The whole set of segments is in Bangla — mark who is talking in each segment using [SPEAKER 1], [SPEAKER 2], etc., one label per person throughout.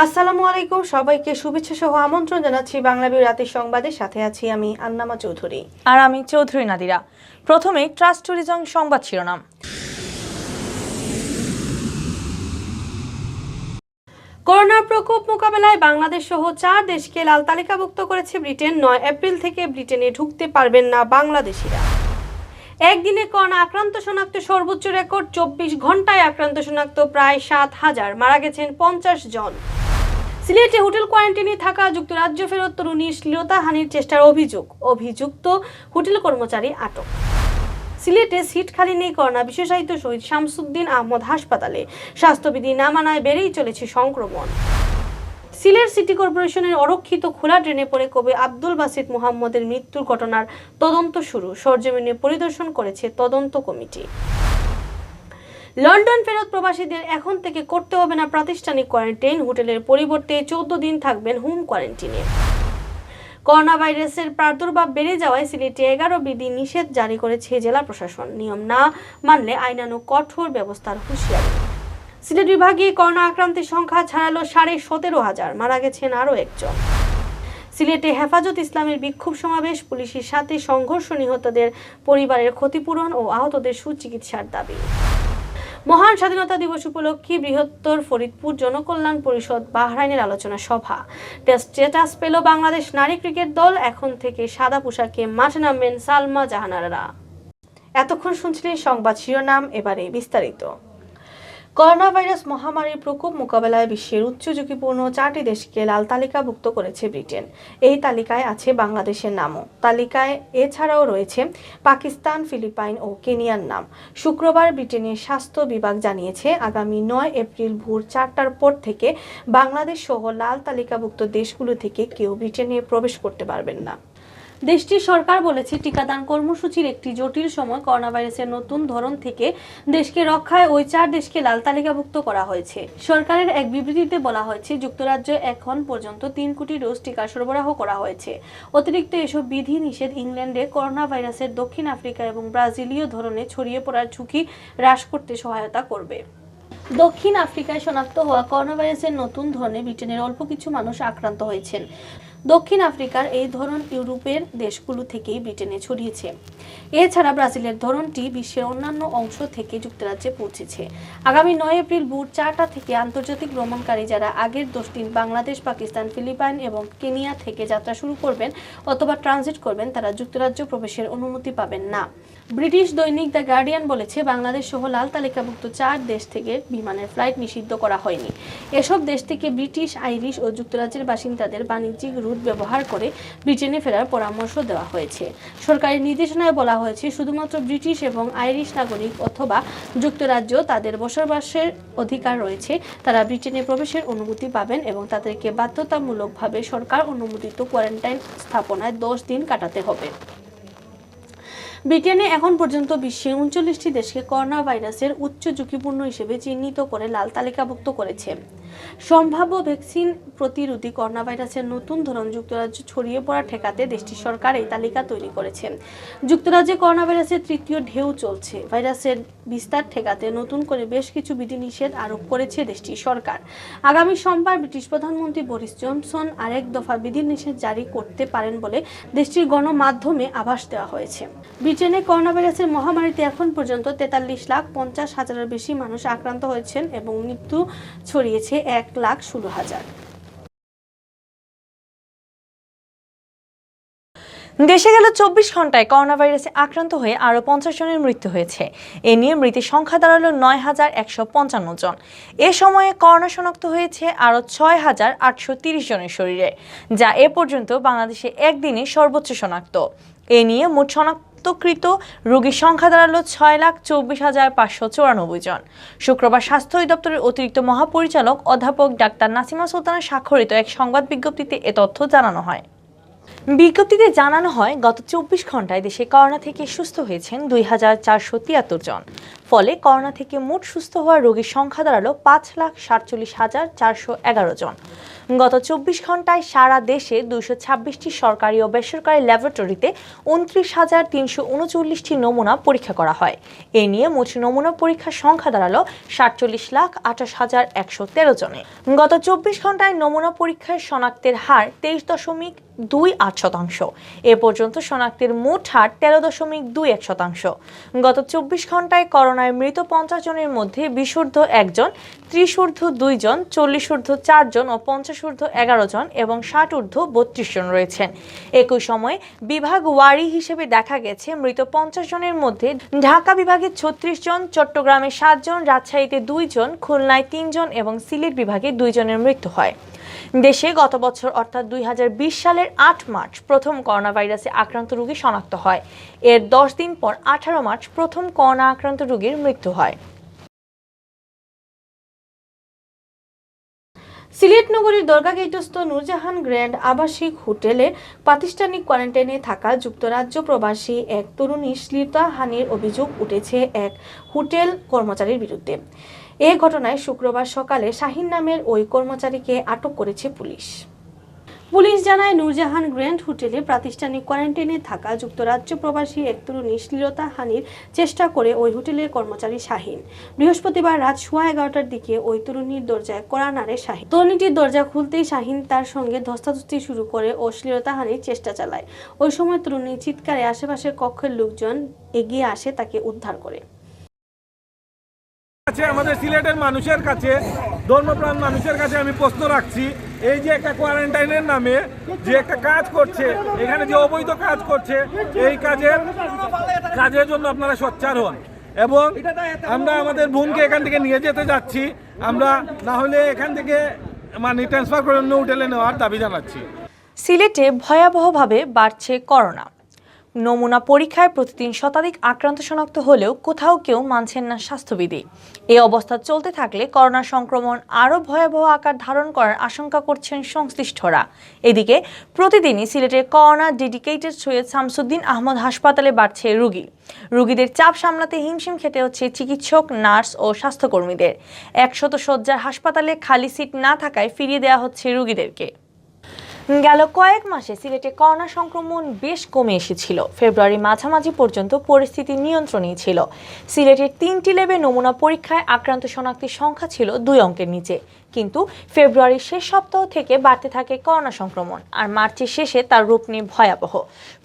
[SPEAKER 1] আসসালামু আলাইকুম, সবাইকে শুভেচ্ছা সহ আমন্ত্রণ জানাচ্ছি বাংলাভিউ রাতের সংবাদের সাথে আছি আমি আন্নামা চৌধুরী
[SPEAKER 2] আর আমি চৌধুরী নাদিরা। প্রথমে ট্রাস্ট ট্যুরিজম সংবাদ শিরোনাম।
[SPEAKER 1] করোনার প্রকোপ মোকাবেলায় বাংলাদেশ সহ 4 দেশকে লাল তালিকাভুক্ত করেছে ব্রিটেন। 9 এপ্রিল থেকে ব্রিটেনে ঢুকতে পারবেন না বাংলাদেশিরা। একদিনে করোনা আক্রান্ত শনাক্ত সর্বোচ্চ রেকর্ড, 24 ঘন্টায় আক্রান্ত শনাক্ত প্রায় 7,000, মারা গেছেন 50 জন। সিলেটে হোটেল কোয়ারেন্টাইনে থাকা যুক্তরাজ্য ফেরত তরুণীর শ্লীলতাহানির চেষ্টার অভিযুক্ত হোটেল কর্মচারী আটক। সিলেটে সিট খালি নেই করোনা বিশেষায়িত শহীদ শামসুদ্দিন আহমদ হাসপাতালে, স্বাস্থ্যবিধি না মানায় বেড়েই চলেছে সংক্রমণ। সিলেট সিটি কর্পোরেশনের অরক্ষিত খোলা ড্রেনে পড়ে কবি আব্দুল বাসিত মুহাম্মদের মৃত্যুর ঘটনার তদন্ত শুরু, সরজমিনে পরিদর্শন করেছে তদন্ত কমিটি। লন্ডন ফেরত প্রবাসীদের এখন থেকে করতে হবে না প্রাতিষ্ঠানিক কোয়ারেন্টাইন, হোটেলের পরিবর্তে 14 দিন থাকবেন হোম কোয়ারেন্টাইনে। করোনা ভাইরাসের প্রাদুর্ভাব বেড়ে যাওয়ায় সিলেটে 11 বিধি নিষেধ জারি করেছে জেলা প্রশাসন, নিয়ম না মানলে আইনানুগ কঠোর ব্যবস্থার হুঁশিয়ারি। সিলেট বিভাগে করোনা আক্রান্তের সংখ্যা ছাড়ালো 17,500, মারা গেছেন আরও একজন। সিলেটে হেফাজত ইসলামের বিক্ষোভ সমাবেশ, পুলিশের সাথে সংঘর্ষ, নিহতদের পরিবারের ক্ষতিপূরণ ও আহতদের সুচিকিৎসার দাবি। মহান স্বাধীনতা দিবস উপলক্ষে বৃহত্তর ফরিদপুর জনকল্যাণ পরিষদ বাহরাইনের আলোচনা সভা। টেস্ট স্ট্যাটাস পেল বাংলাদেশ নারী ক্রিকেট দল, এখন থেকে সাদা পোশাকে মাঠে নামবেন সালমা জাহানারা। এতক্ষণ শুনছিলেন সংবাদ শিরোনাম, এবারে বিস্তারিত। করোনা ভাইরাস মহামারীর প্রকোপ মোকাবেলায় বিশ্বের উচ্চ ঝুঁকিপূর্ণ 4টি দেশকে লাল তালিকাভুক্ত করেছে ব্রিটেন। এই তালিকায় আছে বাংলাদেশের নামও। তালিকায় এছাড়াও রয়েছে পাকিস্তান, ফিলিপাইন ও কেনিয়ার নাম। শুক্রবার ব্রিটেনের স্বাস্থ্য বিভাগ জানিয়েছে, আগামী 9 এপ্রিল ভোর 4টার পর থেকে বাংলাদেশ সহ লাল তালিকাভুক্ত দেশগুলো থেকে কেউ ব্রিটেনে প্রবেশ করতে পারবেন না। দেশটির সরকার বলেছে, টিকাদান কর্মসূচির একটি জটিল সময় করোনা ভাইরাসের নতুন ধরন থেকে দেশকে রক্ষায় ওই 4 দেশকে লাল তালিকাভুক্ত করা হয়েছে। সরকারের এক বিবৃতিতে বলা হয়েছে, যুক্তরাজ্যে এখন পর্যন্ত 3 কোটি ডোজ টিকা সরবরাহ করা হয়েছে। অতিরিক্ত এসব বিধি নিষেধ ইংল্যান্ডে করোনা ভাইরাসের দক্ষিণ আফ্রিকা এবং ব্রাজিলীয় ধরনে ছড়িয়ে পড়ার ঝুঁকি হ্রাস করতে সহায়তা করবে। দক্ষিণ আফ্রিকায় শনাক্ত হওয়া করোনা ভাইরাসের নতুন ধরনে ব্রিটেনের অল্প কিছু মানুষ আক্রান্ত হয়েছেন। দক্ষিণ আফ্রিকার এই ধরন ইউরোপের দেশগুলো থেকেই ব্রিটেনে ছড়িয়েছে। এছাড়া ব্রাজিলের ধরনটি বিশ্বের অন্যান্য অংশ থেকে যুক্তরাজ্যে পৌঁছেছে। আগামী 9 এপ্রিল ভোর 4টা থেকে আন্তর্জাতিক ভ্রমণকারী যারা আগের 10 দিন বাংলাদেশ, পাকিস্তান, ফিলিপাইন এবং কেনিয়া থেকে যাত্রা শুরু করবেন অথবা ট্রানজিট করবেন, তারা যুক্তরাজ্য প্রবেশের অনুমতি পাবেন না। ব্রিটিশ দৈনিক দ্য গার্ডিয়ান বলেছে, বাংলাদেশ সহ লাল তালিকাভুক্ত 4 দেশ থেকে বিমানের ফ্লাইট নিষিদ্ধ করা হয়নি। এসব দেশ থেকে ব্রিটিশ, আইরিশ ও যুক্তরাজ্যের বাসিন্দাদের বাণিজ্যিক রুট ব্যবহার করে ব্রিটেনে ফেরার পরামর্শ দেওয়া হয়েছে। সরকারি নির্দেশনায় বলা হয়েছে, শুধুমাত্র ব্রিটিশ এবং আইরিশ নাগরিক অথবা যুক্তরাজ্য তাদের বসবাসের অধিকার রয়েছে, তারা ব্রিটেনে প্রবেশের অনুমতি পাবেন এবং তাদেরকে বাধ্যতামূলকভাবে সরকার অনুমোদিত কোয়ারেন্টাইন স্থাপনায় 10 দিন কাটাতে হবে। ব্রিটেনে এখন পর্যন্ত বিশ্বের 39টি দেশকে করোনা ভাইরাসের উচ্চ ঝুঁকিপূর্ণ হিসেবে চিহ্নিত করে লাল তালিকাভুক্ত করেছে। সম্ভাব্য ভ্যাকসিন প্রতিরোধী করোনা ভাইরাসের নতুন ধরন যুক্তরাজ্য ছড়িয়ে পড়া ঠেকাতে দেশটির সরকার এই তালিকা তৈরি করেছে। যুক্তরাজ্যে করোনা ভাইরাসের 3য় ঢেউ চলছে। ভাইরাসের বিস্তার ঠেকাতে নতুন করে বেশ কিছু বিধিনিষেধ আরোপ করেছে দেশটির সরকার। আগামী সোমবার ব্রিটিশ প্রধানমন্ত্রী বরিস জনসন আরেক দফা বিধিনিষেধ জারি করতে পারেন বলে দেশটির গণমাধ্যমে আভাস দেওয়া হয়েছে। ব্রিটেনে করোনা ভাইরাসের মহামারীতে এখন পর্যন্ত 43,50,000-এর বেশি মানুষ আক্রান্ত হয়েছেন এবং মৃত্যু ছড়িয়েছে 1,16,000।
[SPEAKER 2] দেশে গেল 24 ঘন্টায় করোনা ভাইরাসে আক্রান্ত হয়ে আরও 50 জনের মৃত্যু হয়েছে। এ নিয়ে মৃতের সংখ্যা দাঁড়ালো 9,155 জন। এ সময়ে করোনা শনাক্ত হয়েছে আরও 6,830 জনের শরীরে, যা এ পর্যন্ত বাংলাদেশে একদিনে সর্বোচ্চ শনাক্ত। এ নিয়ে মোট শনাক্তকৃত রোগীর সংখ্যা দাঁড়ালো 6,24,594 জন। শুক্রবার স্বাস্থ্য অধিদপ্তরের অতিরিক্ত মহাপরিচালক অধ্যাপক ডাক্তার নাসিমা সুলতানা স্বাক্ষরিত এক সংবাদ বিজ্ঞপ্তিতে এ তথ্য জানানো হয়। বিজ্ঞপ্তিতে জানানো হয়, গত 24 ঘন্টায় দেশে করোনা থেকে সুস্থ হয়েছেন 2473 জন। ফলে করোনা থেকে মোট সুস্থ হওয়া রোগীর সংখ্যা দাঁড়ালো 5,47,411 জন। গত 24 ঘন্টায় সারা দেশে 226টি সরকারি ও বেসরকারি ল্যাবরেটরিতে 29,339টি নমুনা পরীক্ষা করা হয়। এ নিয়ে মোট নমুনা পরীক্ষার সংখ্যা দাঁড়ালো 47,28,113 জনে। গত 24 ঘন্টায় নমুনা পরীক্ষার শনাক্তের হার 23.28%। এ পর্যন্ত শনাক্তের মোট হার 13.21%। গত 24 ঘন্টায় করোনায় মৃত 50 জনের মধ্যে 20 1 জন, 30 2 জন, 40 4 জন ও 50 11 জন এবং 60 32 জন রয়েছেন। একই সময়ে বিভাগ ওয়ারি হিসেবে দেখা গেছে, মৃত 50 জনের মধ্যে ঢাকা বিভাগে 36 জন, চট্টগ্রামে 7 জন, রাজশাহীতে 2 জন, খুলনায় 3 জন এবং সিলেট বিভাগে 2 জনের মৃত্যু হয়। দেশে গত বছর অর্থাৎ 2020 সালের 8 মার্চ প্রথম করোনা ভাইরাসে আক্রান্ত রোগী শনাক্ত হয়। এর 10 দিন পর 18 মার্চ প্রথম করোনা আক্রান্ত রোগীর মৃত্যু হয়।
[SPEAKER 1] সিলেট নগরীর দরগা গেটস্থ নূরজাহান গ্র্যান্ড আবাসিক হোটেলে প্রাতিষ্ঠানিক কোয়ারেন্টাইনে থাকা যুক্তরাজ্য প্রবাসী এক তরুণী শ্লীলতাহানির অভিযোগ উঠেছে এক হোটেল কর্মচারীর বিরুদ্ধে। এ ঘটনায় শুক্রবার সকালে শাহিন নামের ওই কর্মচারীকে আটক করেছে পুলিশ। পুলিশ জানায়, নূরজাহান গ্র্যান্ড হোটেলে প্রাতিষ্ঠানিক কোয়ারেন্টাইনে থাকা যুক্তরাজ্য প্রবাসী এক তরুণী শ্লীলতাহানির চেষ্টা করে ওই হোটেলের কর্মচারী শাহিন। বৃহস্পতিবার রাত 11:15টার দিকে ওই তরুণীর দরজায় কড়া নাড়ে শাহিন। তরুণীটির দরজা খুলতেই শাহিন তার সঙ্গে ধস্তাধস্তি শুরু করে ও শ্লীলতাহানির চেষ্টা চালায়। ওই সময় তরুণীর চিৎকারে আশেপাশের কক্ষের লোকজন এগিয়ে আসে তাকে উদ্ধার করে।
[SPEAKER 3] আমাদের সিলেটের মানুষের কাছে, ধর্মপ্রাণ মানুষের কাছে আমি প্রশ্ন রাখছি, এই যে একটা কোয়ারেন্টাইনের নামে যে একটা কাজ করছে, এখানে যে অবৈধ কাজ করছে, এই কাজের জন্য আপনারা সোচ্চার হন এবং আমরা আমাদের বোনকে এখান থেকে নিয়ে যেতে যাচ্ছি। আমরা না হলে এখান থেকে ট্রান্সফার করে অন্য হোটেলে নেওয়ার দাবি জানাচ্ছি।
[SPEAKER 2] সিলেটে ভয়াবহভাবে বাড়ছে করোনা। নমুনা পরীক্ষায় প্রতিদিন শতাধিক আক্রান্ত শনাক্ত হলেও কোথাও কেউ মানছেন না স্বাস্থ্যবিধি। এই অবস্থা চলতে থাকলে করোনা সংক্রমণ আরও ভয়াবহ আকার ধারণ করার আশঙ্কা করছেন সংশ্লিষ্টরা। এদিকে প্রতিদিনই সিলেটের করোনা ডেডিকেটেড সৈয়দ শামসুদ্দিন আহমদ হাসপাতালে বাড়ছে রোগীদের চাপ সামলাতে হিমশিম খেতে হচ্ছে চিকিৎসক, নার্স ও স্বাস্থ্যকর্মীদের। 100 শয্যার হাসপাতালে খালি সিট না থাকায় ফিরিয়ে দেওয়া হচ্ছে রোগীদেরকে। গেল কয়েক মাসে সিলেটে করোনা সংক্রমণ বেশ কমে এসেছিল। ফেব্রুয়ারি মাঝামাঝি পর্যন্ত পরিস্থিতি নিয়ন্ত্রণেই ছিল। সিলেটের 3টি ল্যাবে নমুনা পরীক্ষায় আক্রান্ত শনাক্তের সংখ্যা ছিল 2 অঙ্কের নিচে। কিন্তু ফেব্রুয়ারির শেষ সপ্তাহ থেকে বাড়তে থাকে করোনা সংক্রমণ, আর মার্চের শেষে তার রূপ নিয়ে ভয়াবহ।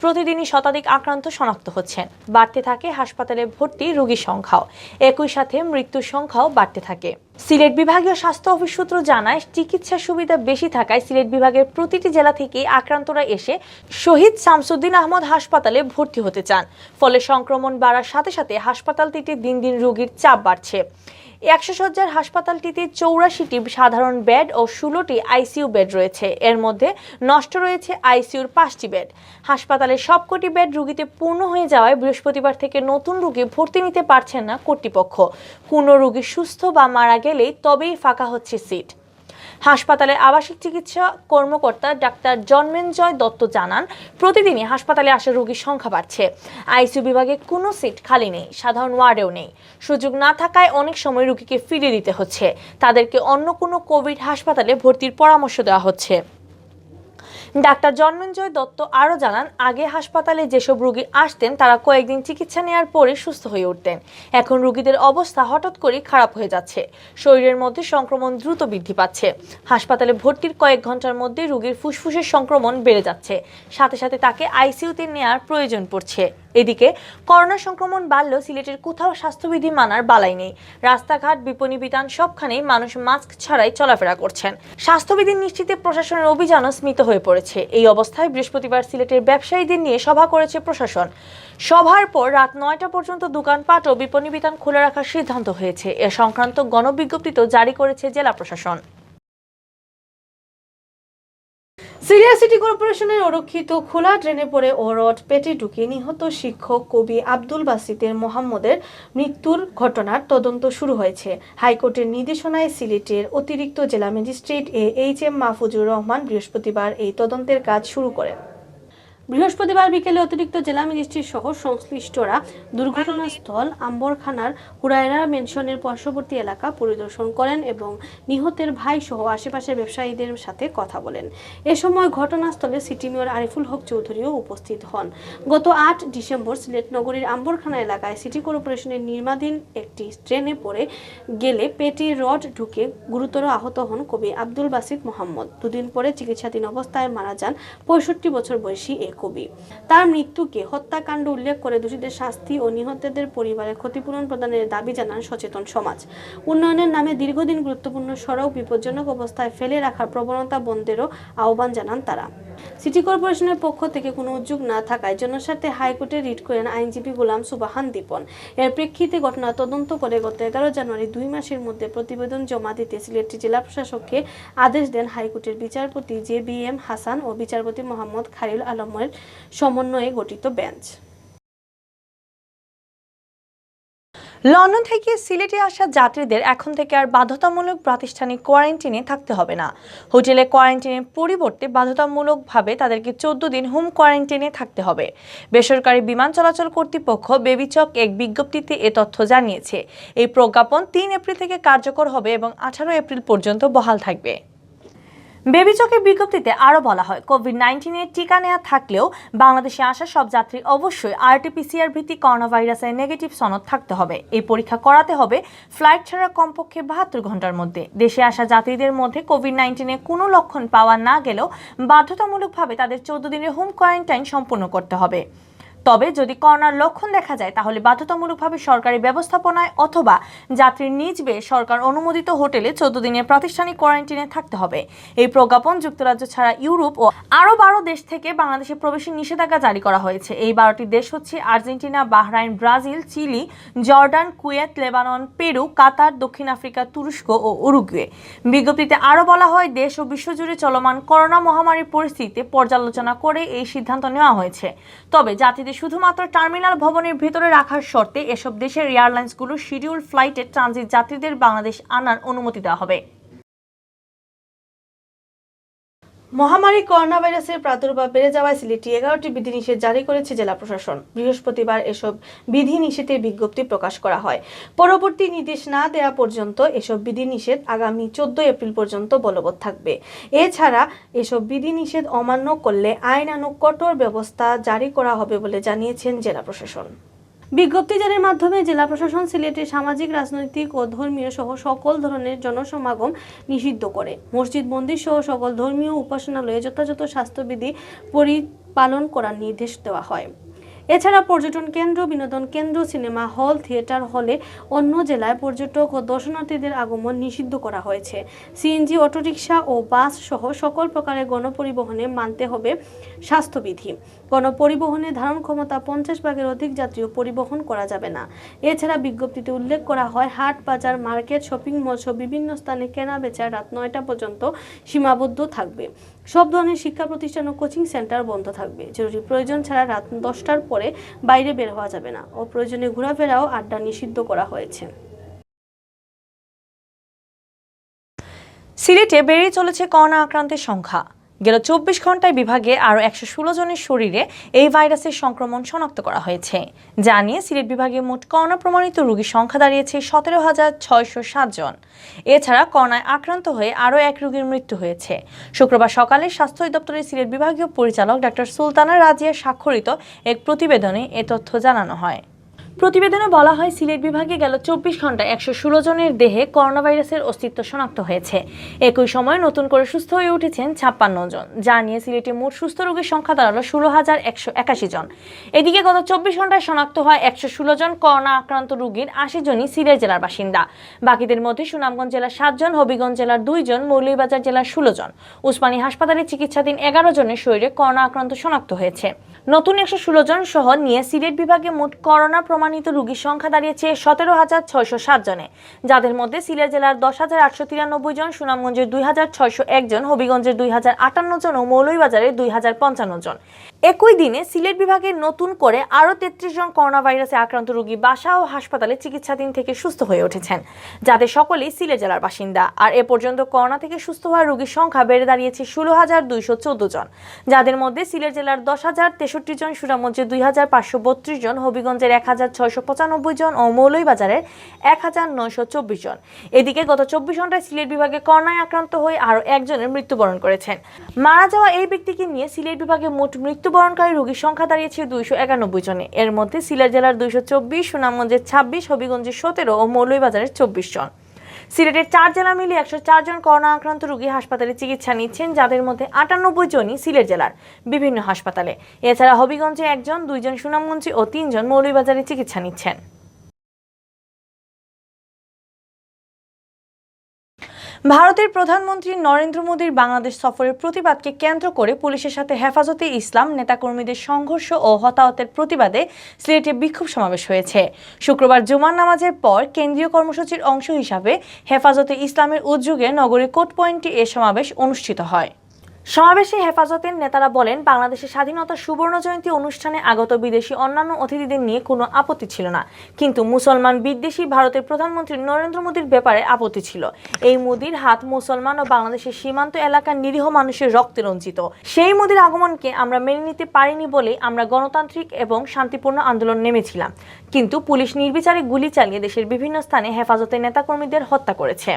[SPEAKER 2] প্রতিদিনই শতাধিক আক্রান্ত শনাক্ত হচ্ছেন। বাড়তে থাকে হাসপাতালে ভর্তি রোগীর সংখ্যাও, একই সাথে মৃত্যুর সংখ্যাও বাড়তে থাকে। সিলেট বিভাগীয় স্বাস্থ্য অফিস সূত্র জানায়, চিকিৎসা সুবিধা বেশি থাকায় সিলেট বিভাগের প্রতিটি জেলা থেকে আক্রান্তরা এসে শহীদ শামসুদ্দিন আহমদ হাসপাতালে ভর্তি হতে চান। ফলে সংক্রমণ বাড়ার সাথে সাথে হাসপাতালটিতে দিন দিন রোগীর চাপ বাড়ছে। 100 শয্যার হাসপাতালটিতে 84টি সাধারণ বেড ও 16টি আইসিইউ বেড রয়েছে। এর মধ্যে নষ্ট রয়েছে আইসিইউর 5টি বেড। হাসপাতালের সবকটি বেড রোগীতে পূর্ণ হয়ে যাওয়ায় বৃহস্পতিবার থেকে নতুন রোগী ভর্তি নিতে পারছেন না কর্তৃপক্ষ। কোনো রোগী সুস্থ বা মারা গেলেই তবেই ফাঁকা হচ্ছে সিট। হাসপাতালের আবাসিক চিকিৎসা কর্মকর্তা ডাক্তার জন্মেঞ্জয় দত্ত জানান, প্রতিদিনই হাসপাতালে আসা রোগীর সংখ্যা বাড়ছে। আইসিইউ বিভাগে কোনো সিট খালি নেই, সাধারণ ওয়ার্ডেও নেই। সুযোগ না থাকায় অনেক সময় রোগীকে ফিরিয়ে দিতে হচ্ছে। তাদেরকে অন্য কোনো কোভিড হাসপাতালে ভর্তির পরামর্শ দেওয়া হচ্ছে। ডাক্তার জন্মেঞ্জয় দত্ত আরও জানান, আগে হাসপাতালে যেসব রোগী আসতেন তারা কয়েকদিন চিকিৎসা নেওয়ার পরে সুস্থ হয়ে উঠতেন। এখন রোগীদের অবস্থা হঠাৎ করে খারাপ হয়ে যাচ্ছে। শরীরের মধ্যে সংক্রমণ দ্রুত বৃদ্ধি পাচ্ছে। হাসপাতালে ভর্তির কয়েক ঘন্টার মধ্যে রোগীর ফুসফুসের সংক্রমণ বেড়ে যাচ্ছে। সাথে সাথে তাকে আইসিইউতে নেওয়ার প্রয়োজন পড়ছে। এদিকে করোনা সংক্রমণ বাড়লেও সিলেটের কোথাও স্বাস্থ্যবিধি মানার বালাই নেই। রাস্তাঘাট, বিপণী বিতান সবখানেই মানুষ মাস্ক ছাড়াই চলাফেরা করছেন। স্বাস্থ্যবিধি নিশ্চিতে প্রশাসনের অভিযানও স্মিত হয়ে পড়েছে। এই অবস্থায় বৃহস্পতিবার সিলেটের ব্যবসায়ীদের নিয়ে সভা করেছে প্রশাসন। সভার পর রাত 9টা পর্যন্ত দোকানপাট ও বিপণী বিতান খুলে রাখার সিদ্ধান্ত হয়েছে। এ সংক্রান্ত গণবিজ্ঞপ্তিও জারি করেছে জেলা প্রশাসন।
[SPEAKER 1] সিরিয়া সিটি কর্পোরেশনের অরক্ষিত খোলা ড্রেনে পড়ে ও রড পেটে ঢুকে নিহত শিক্ষক কবি আব্দুল বাসিতের মোহাম্মদের মৃত্যুর ঘটনার তদন্ত শুরু হয়েছে। হাইকোর্টের নির্দেশনায় সিলেটের অতিরিক্ত জেলা magistrate H M Mahfuzur Rahman বৃহস্পতিবার এই তদন্তের কাজ শুরু করেন। বৃহস্পতিবার বিকেলে অতিরিক্ত জেলা ম্যাজিস্ট্রেট সহ সংশ্লিষ্টরা দুর্ঘটনাস্থল আম্বরখানার হুরায়রা মেনশনের পার্শ্ববর্তী এলাকা পরিদর্শন করেন এবং নিহতের ভাই সহ আশেপাশের ব্যবসায়ীদের সাথে কথা বলেন। এ সময় ঘটনাস্থলে সিটি মেয়র আরিফুল হক চৌধুরীও উপস্থিত হন। গত 8 ডিসেম্বর সিলেট নগরীর আম্বরখানা এলাকায় সিটি কর্পোরেশনের নির্মাণাধীন একটি ট্রেনে পড়ে গেলে পেটে রড ঢুকে গুরুতর আহত হন কবি আব্দুল বাসিত মোহাম্মদ। দুদিন পরে চিকিৎসাধীন অবস্থায় মারা যান 65 বছর বয়সী এ কবি। তার মৃত্যুকে হত্যাকাণ্ড উল্লেখ করে দোষীদের শাস্তি ও নিহতদের পরিবারের ক্ষতিপূরণ প্রদানের দাবি জানান সচেতন সমাজ। উন্নয়নের নামে দীর্ঘদিন গুরুত্বপূর্ণ সড়ক বিপজ্জনক অবস্থায় ফেলে রাখার প্রবণতা বন্ধেরও আহ্বান জানান তারা। সিটি কর্পোরেশনের পক্ষ থেকে কোনো উদ্যোগ না থাকায় জনস্বার্থে হাইকোর্টে রিট করেন আইনজীবী গোলাম সুবাহান দীপন। এর প্রেক্ষিতে ঘটনা তদন্ত করে গত 11 জানুয়ারি 2 মাসের মধ্যে প্রতিবেদন জমা দিতে সিলেট জেলা প্রশাসককে আদেশ দেন হাইকোর্টের বিচারপতি JBM হাসান ও বিচারপতি মোহাম্মদ খালিল আলমের সমন্বয়ে গঠিত বেঞ্চ।
[SPEAKER 2] লন্ডন থেকে সিলেটে আসা যাত্রীদের এখন থেকে আর বাধ্যতামূলক প্রাতিষ্ঠানিক কোয়ারেন্টিনে থাকতে হবে না। হোটেলে কোয়ারেন্টিনের পরিবর্তে বাধ্যতামূলকভাবে তাদেরকে 14 দিন হোম কোয়ারেন্টিনে থাকতে হবে। বেসরকারি বিমান চলাচল কর্তৃপক্ষ বেবিচক এক বিজ্ঞপ্তিতে এ তথ্য জানিয়েছে। এই প্রজ্ঞাপন 3 এপ্রিল থেকে কার্যকর হবে এবং 18 এপ্রিল পর্যন্ত বহাল থাকবে। বেবিচকের বিজ্ঞপ্তিতে আরও বলা হয়, কোভিড-19 টিকা নেওয়া থাকলেও বাংলাদেশে আসা সব যাত্রী অবশ্যই RT-PCR ভিত্তিক করোনা ভাইরাসের নেগেটিভ সনদ থাকতে হবে। এই পরীক্ষা করাতে হবে ফ্লাইট ছাড়া কমপক্ষে 72 ঘন্টার মধ্যে। দেশে আসা যাত্রীদের মধ্যে কোভিড-19 কোনো লক্ষণ পাওয়া না গেলেও বাধ্যতামূলকভাবে তাদের 14 দিনের হোম কোয়ারেন্টাইন সম্পূর্ণ করতে হবে। তবে যদি করোনার লক্ষণ দেখা যায় তাহলে বাধ্যতামূলকভাবে সরকারি ব্যবস্থাপনায় অথবা যাত্রীর নিজ ব্যয়ে সরকার অনুমোদিত হোটেলে 14 দিনের প্রাতিষ্ঠানিক কোয়ারেন্টিনে থাকতে হবে। এই প্রজ্ঞাপন যুক্তরাজ্য ছাড়া ইউরোপ ও আরও 12 দেশ থেকে বাংলাদেশে প্রবেশের নিষেধাজ্ঞা জারি করা হয়েছে। এই 12টি দেশ হচ্ছে Argentina, Bahrain, Brazil, Chile, Jordan, Kuwait, Lebanon, Peru, Qatar, দক্ষিণ আফ্রিকা, তুরস্ক ও উরুগুয়ে। বিজ্ঞপ্তিতে আরও বলা হয়, দেশ ও বিশ্বজুড়ে চলমান করোনা মহামারীর পরিস্থিতিতে পর্যালোচনা করে এই সিদ্ধান্ত নেওয়া হয়েছে। তবে যাত্রীদের শুধুমাত্র টার্মিনাল ভবনের ভিতরে রাখার শর্তে এসব দেশের এয়ারলাইন্সগুলোর শিডিউল ফ্লাইটে ট্রানজিট যাত্রীদের বাংলাদেশ আনার অনুমতি দেওয়া হবে।
[SPEAKER 1] মহামারী করোনা ভাইরাসের প্রাদুর্ভাব বেড়ে যাওয়ায় সিলেটে 11টি বিধিনিষেধ জারি করেছে জেলা প্রশাসন। বৃহস্পতিবার এসব বিধিনিষেধের বিজ্ঞপ্তি প্রকাশ করা হয়। পরবর্তী নির্দেশ না দেওয়া পর্যন্ত এসব বিধিনিষেধ আগামী 14 এপ্রিল পর্যন্ত বলবৎ থাকবে। এছাড়া এসব বিধিনিষেধ অমান্য করলে আইনানুগ কঠোর ব্যবস্থা জারি করা হবে বলে জানিয়েছেন জেলা প্রশাসন। বিজ্ঞপ্তি জারির মাধ্যমে জেলা প্রশাসন সিলেটে সামাজিক, রাজনৈতিক ও ধর্মীয় সহ সকল ধরনের জনসমাগম নিষিদ্ধ করে মসজিদ, মন্দির সহ সকল ধর্মীয় উপাসনালয়ে যথাযথ স্বাস্থ্যবিধি পরিপালন করার নির্দেশ দেওয়া হয়। এছাড়া পর্যটন কেন্দ্র, বিনোদন কেন্দ্র, সিনেমা হল, থিয়েটার হলে অন্য জেলায় পর্যটক ও দর্শনার্থীদের আগমন নিষিদ্ধ করা হয়েছে। সিএনজি, অটোরিকশা ও বাস সহ সকল প্রকারের গণপরিবহনে মানতে হবে স্বাস্থ্যবিধি। গণপরিবহনে ধারণ ক্ষমতা 50 ভাগের অধিক যাত্রীও পরিবহন করা যাবে না। এছাড়া বিজ্ঞপ্তিতে উল্লেখ করা হয়, হাট, বাজার, মার্কেট, শপিং মল সহ বিভিন্ন স্থানে কেনা বেচা রাত 9টা পর্যন্ত সীমাবদ্ধ থাকবে। সব ধরনের শিক্ষা প্রতিষ্ঠান ও কোচিং সেন্টার বন্ধ থাকবে। জরুরি প্রয়োজন ছাড়া রাত 10টার পরে বাইরে বের হওয়া যাবে না। অপ্রয়োজনে ঘোরাফেরাও আড্ডা নিষিদ্ধ করা হয়েছে।
[SPEAKER 2] সিলেটে বেড়ে চলেছে করোনা আক্রান্তের সংখ্যা। গেল 24 ঘন্টায় বিভাগে আরও 116 জনের শরীরে এই ভাইরাসের সংক্রমণ শনাক্ত করা হয়েছে। যা নিয়ে সিলেট বিভাগে মোট করোনা প্রমাণিত রোগীর সংখ্যা দাঁড়িয়েছে 17,607 জন। এছাড়া করোনায় আক্রান্ত হয়ে আরও এক রোগীর মৃত্যু হয়েছে। শুক্রবার সকালে স্বাস্থ্য অধিদপ্তরের সিলেট বিভাগীয় পরিচালক ডাক্তার সুলতানা রাজিয়া স্বাক্ষরিত এক প্রতিবেদনে এ তথ্য জানানো হয়। প্রতিবেদনে বলা হয়, সিলেট বিভাগে গেল 24 ঘন্টায় 116 জনের দেহে করোনা ভাইরাসের অস্তিত্ব শনাক্ত হয়েছে। একই সময়ে নতুন করে সুস্থ হয়ে উঠেছেন 56 জন, যা নিয়ে সিলেটে মোট সুস্থ রোগীর সংখ্যা দাঁড়ালো 16,181 জন। এদিকে গত 24 ঘন্টায় শনাক্ত হয় 116 জন করোনা আক্রান্ত রোগীর 80 জনই সিলেট জেলার বাসিন্দা। বাকিদের মধ্যে সুনামগঞ্জ জেলার 7 জন, হবিগঞ্জ জেলার 2 জন, মৌলভীবাজার জেলার 16 জন। উসমানী হাসপাতালে চিকিৎসাধীন 11 জনের শরীরে করোনা আক্রান্ত শনাক্ত হয়েছে। নতুন 116 জন সহ নিয়ে সিলেট বিভাগে মোট করোনা প্রমাণিত রোগীর সংখ্যা দাঁড়িয়েছে 17,607 জনে, যাদের মধ্যে সিলেট জেলার 10,893 জন, সুনামগঞ্জের 2,601 জন, হবিগঞ্জের 2,058 জন ও মৌলভীবাজারের 2,055 জন। একই দিনে সিলেট বিভাগে নতুন করে আরও 33 জন করোনা ভাইরাসে আক্রান্ত রোগী বাসা ও হাসপাতালে চিকিৎসাধীন থেকে সুস্থ হয়ে উঠেছেন, যাদের সকলেই সিলেট জেলার বাসিন্দা। আর এ পর্যন্ত করোনা থেকে সুস্থ হওয়া রোগীর সংখ্যা বেড়ে দাঁড়িয়েছে 16,214 জন, যাদের মধ্যে সিলেট জেলার 10,063 জন, সুনামগঞ্জের 2,532 জন, হবিগঞ্জের 1,695 জন ও মৌলভীবাজারের 1,924 জন। এদিকে গত 24 ঘন্টায় সিলেট বিভাগে করোনায় আক্রান্ত হয়ে আরও একজনের মৃত্যুবরণ করেছেন। মারা যাওয়া এই ব্যক্তিকে নিয়ে সিলেট বিভাগে মোট মৃত্যুবরণকারী রোগীর সংখ্যা দাঁড়িয়েছে 291 জনে। এর মধ্যে সিলেট জেলার 224, সুনামগঞ্জের 26, হবিগঞ্জের 17 ও মৌলভীবাজারের 24 জন। সিলেটের 4 জেলা মিলিয়ে 104 জন করোনা আক্রান্ত রোগী হাসপাতালে চিকিৎসা নিচ্ছেন, যাদের মধ্যে 98 জনই সিলেট জেলার বিভিন্ন হাসপাতালে। এছাড়া হবিগঞ্জে 1 জন, 2 জন সুনামগঞ্জে ও 3 জন মৌলভীবাজারে চিকিৎসা নিচ্ছেন। ভারতের প্রধানমন্ত্রী নরেন্দ্র মোদীর বাংলাদেশ সফরের প্রতিবাদকে কেন্দ্র করে পুলিশের সাথে হেফাজতে ইসলাম নেতাকর্মীদের সংঘর্ষ ও হতাহতের প্রতিবাদে সিলেটে বিক্ষোভ সমাবেশ হয়েছে। শুক্রবার জুমার নামাজের পর কেন্দ্রীয় কর্মসূচির অংশ হিসাবে হেফাজতে ইসলামের উদ্যোগে নগরীর কোর্ট পয়েন্টে এ সমাবেশ অনুষ্ঠিত হয়। সমাবেশে হেফাজতের নেতারা বলেন, বাংলাদেশের স্বাধীনতার সুবর্ণ জয়ন্তী অনুষ্ঠানে আগত বিদেশি অন্যান্য অতিথিদের নিয়ে কোনো আপত্তি ছিল না, কিন্তু মুসলমান বিদ্বেষী ভারতের প্রধানমন্ত্রী নরেন্দ্র মোদীর ব্যাপারে আপত্তি ছিল। এই মোদীর হাত মুসলমান ও বাংলাদেশের সীমান্ত এলাকার নিরীহ মানুষের রক্তে রঞ্জিত। সেই মোদীর আগমনকে আমরা মেনে নিতে পারিনি বলে আমরা গণতান্ত্রিক এবং শান্তিপূর্ণ আন্দোলন নেমেছিলাম, কিন্তু পুলিশ নির্বিচারে গুলি চালিয়ে দেশের বিভিন্ন স্থানে হেফাজতের নেতাকর্মীদের হত্যা করেছে।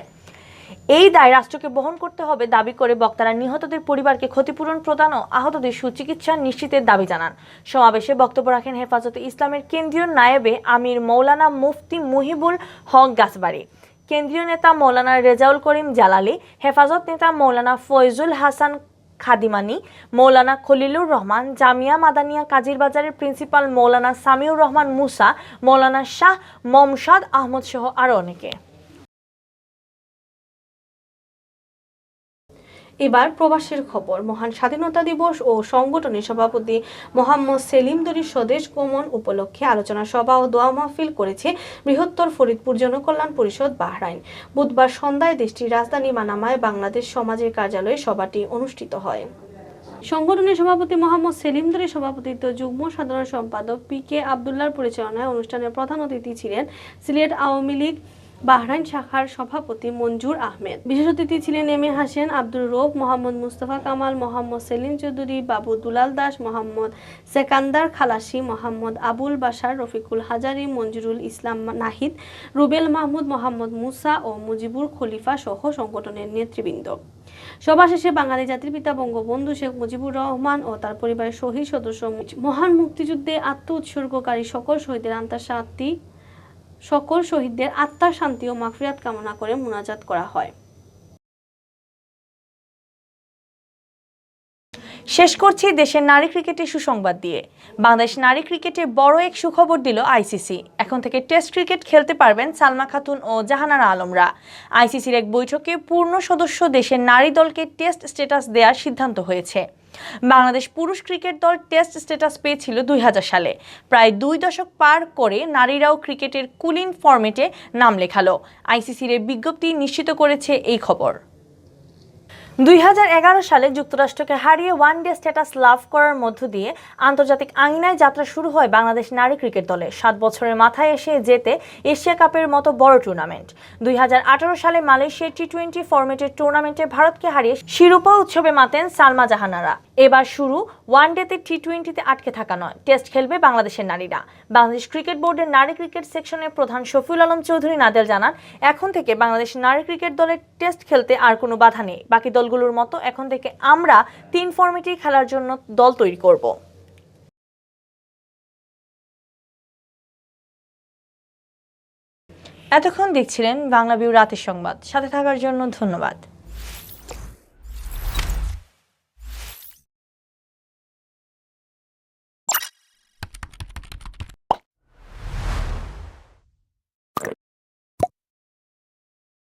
[SPEAKER 2] এই দায় রাষ্ট্রকে বহন করতে হবে দাবি করে বক্তারা নিহতদের পরিবারকে ক্ষতিপূরণ প্রদান ও আহতদের সুচিকিৎসা নিশ্চিতের দাবি জানান। সমাবেশে বক্তব্য রাখেন হেফাজতে ইসলামের কেন্দ্রীয় নায়েবে আমির মৌলানা মুফতি মুহিবুল হক গাছবাড়ি, কেন্দ্রীয় নেতা মৌলানা রেজাউল করিম জালালি, হেফাজত নেতা মৌলানা ফয়জুল হাসান খাদিমানি, মৌলানা খলিলুর রহমান, জামিয়া মাদানিয়া কাজিরবাজারের প্রিন্সিপাল মৌলানা সামিউর রহমান মুসা, মৌলানা শাহ মমসাদ আহমদ সহ আরও অনেকে।
[SPEAKER 1] এবার প্রবাসের খবর। মহান স্বাধীনতা দিবস ও সংগঠনের সভাপতি মোহাম্মদ সেলিম দরির স্বদেশ গমন উপলক্ষে আলোচনা সভা ও দোয়া মাহফিল করেছে বৃহত্তর ফরিদপুর জনকল্যাণ পরিষদ বাহরাইন। বুধবার সন্ধ্যায় দেশটির রাজধানী মানামায় বাংলাদেশ সমাজের কার্যালয়ে সভাটি অনুষ্ঠিত হয়। সংগঠনের সভাপতি মোহাম্মদ সেলিম দরির সভাপতিত্বে যুগ্ম সাধারণ সম্পাদক পি.কে. আবদুল্লাহর পরিচালনায় অনুষ্ঠানের প্রধান অতিথি ছিলেন সিলেট আওয়ামী লীগ বাহরাইন শাখার সভাপতি মঞ্জুর আহমেদ। বিশেষ অতিথি ছিলেন এম.এ. হাসেন, আব্দুর রৌফ, মোহাম্মদ মুস্তফা কামাল, মোহাম্মদ সেলিম চৌধুরী, বাবু দুলাল দাস, মোহাম্মদ সেকান্দার খালাসি, মোহাম্মদ আবুল বাশার, রফিকুল হাজারি, মঞ্জুরুল ইসলাম নাহিদ, রুবেল মাহমুদ, মোহাম্মদ মুসা ও মুজিবুর খলিফা সহ সংগঠনের নেতৃবৃন্দ। সভা শেষে বাঙালি জাতির পিতা বঙ্গবন্ধু শেখ মুজিবুর রহমান ও তার পরিবারের শহীদ সদস্য, মহান মুক্তিযুদ্ধে আত্ম উৎসর্গকারী সকল শহীদদের আত্মার শান্তি ও মাগফিরাত কামনা করে মুনাজাত করা হয়।
[SPEAKER 2] শেষ করছি দেশের নারী ক্রিকেটের সুসংবাদ দিয়ে। বাংলাদেশ নারী ক্রিকেটে বড় এক সুখবর দিল আইসিসি। এখন থেকে টেস্ট ক্রিকেট খেলতে পারবেন সালমা খাতুন ও জাহানারা আলমরা। আইসিসির এক বৈঠকে পূর্ণ সদস্য দেশের নারী দলকে টেস্ট স্ট্যাটাস দেওয়ার সিদ্ধান্ত হয়েছে। বাংলাদেশ পুরুষ ক্রিকেট দল টেস্ট স্ট্যাটাস পেয়েছিল 2000 সালে। প্রায় 2 দশক পার করে নারীরাও ক্রিকেটের কুলিন ফরম্যাটে নাম লেখালো। আইসিসির এই বিজ্ঞপ্তি নিশ্চিত করেছে এই খবর। 2011 সালে যুক্তরাষ্ট্রকে হারিয়ে ওয়ানডে স্ট্যাটাস লাভ করার মধ্য দিয়ে আন্তর্জাতিক আঙিনায় যাত্রা শুরু হয় বাংলাদেশ নারী ক্রিকেট দলে। 7 বছরের মাথায় এসে যেতে এশিয়া কাপের মতো বড় টুর্নামেন্ট। 2018 সালে মালয়েশিয়ার টি20 ফরম্যাটের টুর্নামেন্টে ভারতকে হারিয়ে শিরোপা উৎসবে মাতেন সালমা জাহানারা। এবার শুরু ওয়ানডেতে টি20তে আটকে থাকা নয়, টেস্ট খেলবে বাংলাদেশের নারীরা। বাংলাদেশ ক্রিকেট বোর্ডের নারী ক্রিকেট সেকশনের প্রধান শফিউল আলম চৌধুরী নাদেল জানান, এখন থেকে বাংলাদেশ নারী ক্রিকেট দলের টেস্ট খেলতে আর কোনো বাধা নেই। বাকি দলগুলোর মতো এখন থেকে আমরা 3 ফরম্যাটেই খেলার জন্য দল তৈরি করব। এতক্ষণ দেখছিলেন বাংলাভিউ রাতের সংবাদ। সাথে থাকার জন্য ধন্যবাদ।